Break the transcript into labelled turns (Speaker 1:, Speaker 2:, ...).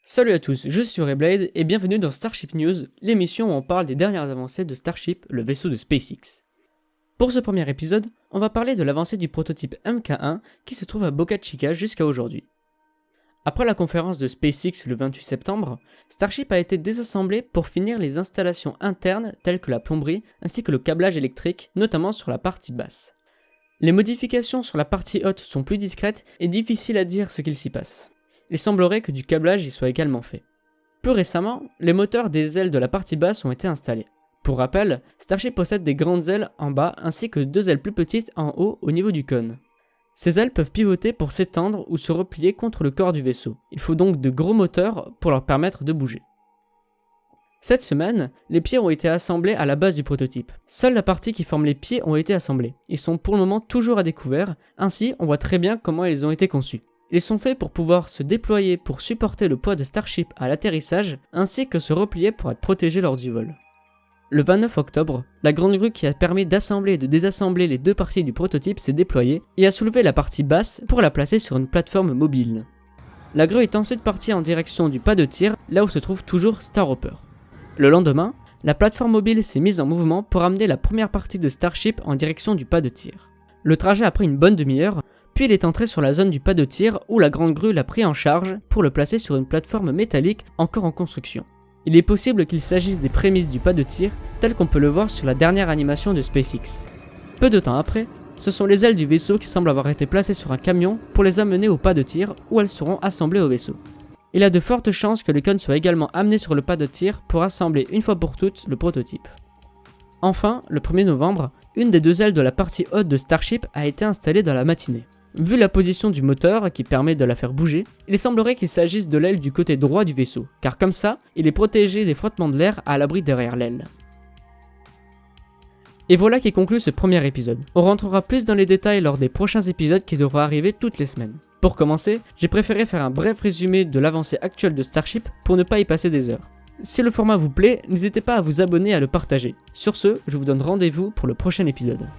Speaker 1: Salut à tous, je suis Rayblade et bienvenue dans Starship News, l'émission où on parle des dernières avancées de Starship, le vaisseau de SpaceX. Pour ce premier épisode, on va parler de l'avancée du prototype Mk1 qui se trouve à Boca Chica jusqu'à aujourd'hui. Après la conférence de SpaceX le 28 septembre, Starship a été désassemblé pour finir les installations internes telles que la plomberie ainsi que le câblage électrique, notamment sur la partie basse. Les modifications sur la partie haute sont plus discrètes et difficiles à dire ce qu'il s'y passe. Il semblerait que du câblage y soit également fait. Plus récemment, les moteurs des ailes de la partie basse ont été installés. Pour rappel, Starship possède des grandes ailes en bas ainsi que deux ailes plus petites en haut au niveau du cône. Ces ailes peuvent pivoter pour s'étendre ou se replier contre le corps du vaisseau. Il faut donc de gros moteurs pour leur permettre de bouger. Cette semaine, les pieds ont été assemblés à la base du prototype. Seule la partie qui forme les pieds ont été assemblés. Ils sont pour le moment toujours à découvert, ainsi on voit très bien comment ils ont été conçus. Ils sont faits pour pouvoir se déployer pour supporter le poids de Starship à l'atterrissage, ainsi que se replier pour être protégés lors du vol. Le 29 octobre, la grande grue qui a permis d'assembler et de désassembler les deux parties du prototype s'est déployée et a soulevé la partie basse pour la placer sur une plateforme mobile. La grue est ensuite partie en direction du pas de tir, là où se trouve toujours Starhopper. Le lendemain, la plateforme mobile s'est mise en mouvement pour amener la première partie de Starship en direction du pas de tir. Le trajet a pris une bonne demi-heure, puis il est entré sur la zone du pas de tir où la grande grue l'a pris en charge pour le placer sur une plateforme métallique encore en construction. Il est possible qu'il s'agisse des prémices du pas de tir, tel qu'on peut le voir sur la dernière animation de SpaceX. Peu de temps après, ce sont les ailes du vaisseau qui semblent avoir été placées sur un camion pour les amener au pas de tir où elles seront assemblées au vaisseau. Il y a de fortes chances que le cône soit également amené sur le pas de tir pour assembler une fois pour toutes le prototype. Enfin, le 1er novembre, une des deux ailes de la partie haute de Starship a été installée dans la matinée. Vu la position du moteur qui permet de la faire bouger, il semblerait qu'il s'agisse de l'aile du côté droit du vaisseau, car comme ça, il est protégé des frottements de l'air à l'abri derrière l'aile. Et voilà qui conclut ce premier épisode. On rentrera plus dans les détails lors des prochains épisodes qui devraient arriver toutes les semaines. Pour commencer, j'ai préféré faire un bref résumé de l'avancée actuelle de Starship pour ne pas y passer des heures. Si le format vous plaît, n'hésitez pas à vous abonner et à le partager. Sur ce, je vous donne rendez-vous pour le prochain épisode.